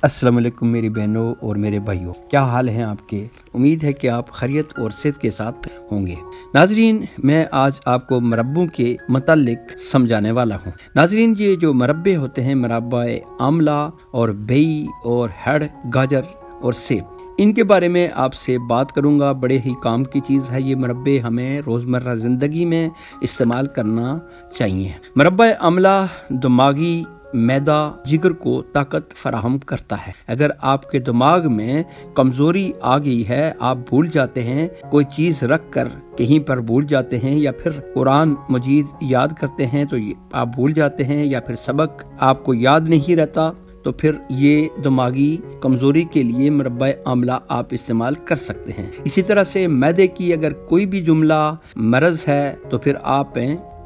अस्सलाम वालेकुम मेरी बहनों और मेरे भाइयों, क्या हाल हैं आपके। उम्मीद है कि आप खैरियत और सेहत के साथ होंगे। नाजरीन, मैं आज आपको मरब्बों के मुतालिक समझाने वाला हूँ। नाजरीन, ये जो मरब्बे होते हैं, मरब्बा आमला और बेई और हेड़, गाजर और सेब, इनके बारे में आपसे बात करूंगा। बड़े ही काम की चीज़ है ये मरब्बे, हमें रोज़मर्रा ज़िंदगी में इस्तेमाल करना चाहिए। मरब्बा आमला दिमागी मैदा जिगर को ताकत फराहम करता है। अगर आपके दिमाग में कमजोरी आ गई है, आप भूल जाते हैं, कोई चीज रख कर कहीं पर भूल जाते हैं, या फिर कुरान मजीद याद करते हैं तो आप भूल जाते हैं, या फिर सबक आपको याद नहीं रहता, तो फिर ये दिमागी कमजोरी के लिए मरब्बा आमला आप इस्तेमाल कर सकते हैं। इसी तरह से मैदे की अगर कोई भी जुमला मरज है तो फिर आप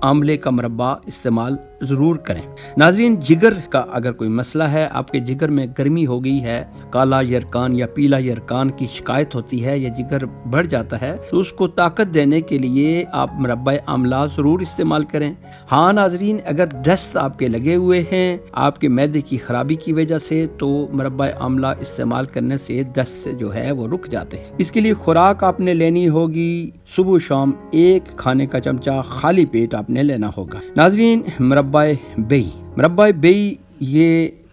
आमले का मरब्बा इस्तेमाल जरूर करें। नाजरीन, जिगर का अगर कोई मसला है, आपके जिगर में गर्मी हो गई है, काला यरकान या पीला यरकान की शिकायत होती है, या जिगर बढ़ जाता है, तो उसको ताकत देने के लिए आप मरब्बा आमला जरूर इस्तेमाल करें। हाँ नाजरीन, अगर दस्त आपके लगे हुए हैं आपके मैदे की खराबी की वजह से, तो मरब्बा आमला इस्तेमाल करने से दस्त जो है वो रुक जाते हैं। इसके लिए खुराक आपने लेनी होगी, सुबह शाम 1 खाने का चमचा खाली पेट आपने लेना होगा। नाजरीन, मरब्बा बेई ये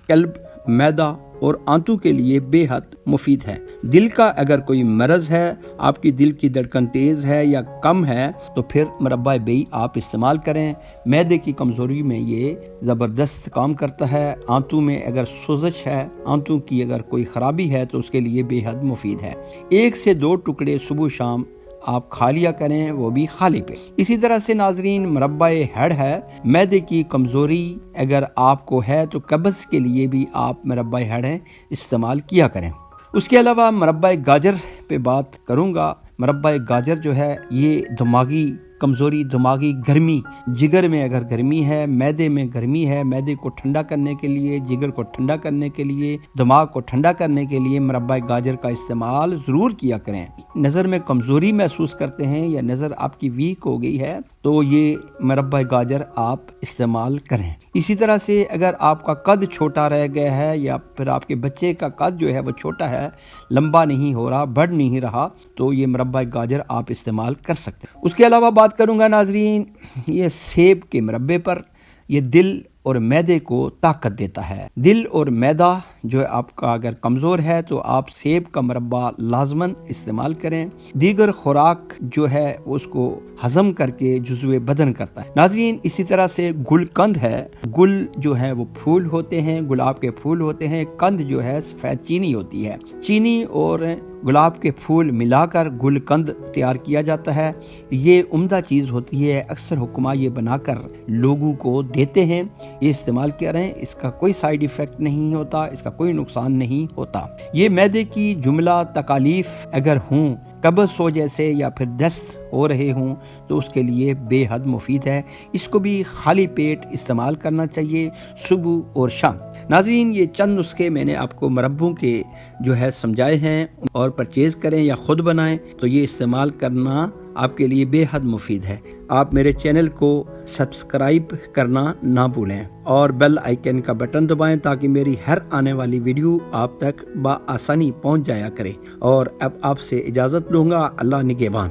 कल्ब, मैदा और आंतों के लिए बेहद मुफीद है। दिल का अगर कोई मरज है, आपकी दिल की धड़कन तेज है या कम है, तो फिर मरब्बा बेई आप इस्तेमाल करें। मैदे की कमजोरी में ये जबरदस्त काम करता है। आंतों में अगर सोजश है, आंतों की अगर कोई खराबी है, तो उसके लिए बेहद मुफीद है। 1 से 2 टुकड़े सुबह शाम आप खा लिया करें, वो भी खाली पे। इसी तरह से नाजरीन, मरब्बा हेड़ है, मैदे की कमजोरी अगर आपको है तो कब्ज के लिए भी आप मरब्बा हेड़ इस्तेमाल किया करें। उसके अलावा मरब्बा गाजर पे बात करूंगा। मरब्बा गाजर जो है, ये दिमागी कमजोरी, दिमागी गर्मी, जिगर में अगर गर्मी है, मैदे में गर्मी है, मैदे को ठंडा करने के लिए, जिगर को ठंडा करने के लिए, दिमाग को ठंडा करने के लिए मरब्बा गाजर का इस्तेमाल जरूर किया करें। नज़र में कमजोरी महसूस करते हैं या नज़र आपकी वीक हो गई है, तो ये मरब्बा गाजर आप इस्तेमाल करें। इसी तरह से अगर आपका कद छोटा रह गया है, या फिर आपके बच्चे का कद जो है वो छोटा है, लंबा नहीं हो रहा, बढ़ नहीं रहा, तो ये मरब्बा गाजर आप इस्तेमाल कर सकते हैं। उसके अलावा बात करूंगा नाजरीन, ये सेब के मरब्बे पर। ये दिल और मैदे को ताकत देता है। दिल और मैदा जो है आपका अगर कमज़ोर है, तो आप सेब का मरब्बा लाजमन इस्तेमाल करें। दीगर खुराक जो है उसको हजम करके जुज़्वे बदन करता है। नाज़रीन, इसी तरह से गुलकंद है। गुल जो है वो फूल होते हैं, गुलाब के फूल होते हैं। कंद जो है सफ़ेद चीनी होती है। चीनी और गुलाब के फूल मिलाकर गुलकंद तैयार किया जाता है। ये उम्दा चीज़ होती है, अक्सर हुक्मा ये बनाकर लोगों को देते हैं। ये इस्तेमाल किया रहे, इसका कोई साइड इफ़ेक्ट नहीं होता, इसका कोई नुकसान नहीं होता। ये मैदे की जुमला तकालीफ अगर हों, कब्ज़ हो जैसे, या फिर दस्त हो रहे हों, तो उसके लिए बेहद मुफीद है। इसको भी खाली पेट इस्तेमाल करना चाहिए, सुबह और शाम। नाज़रीन, ये चंद नुस्खे मैंने आपको मरब्बों के जो है समझाए हैं, और परचेज़ करें या ख़ुद बनाएं तो ये इस्तेमाल करना आपके लिए बेहद मुफीद है। आप मेरे चैनल को सब्सक्राइब करना ना भूलें, और बेल आइकन का बटन दबाएं, ताकि मेरी हर आने वाली वीडियो आप तक बआसानी पहुंच जाया करे। और अब आपसे इजाज़त लूँगा। अल्लाह निगहबान।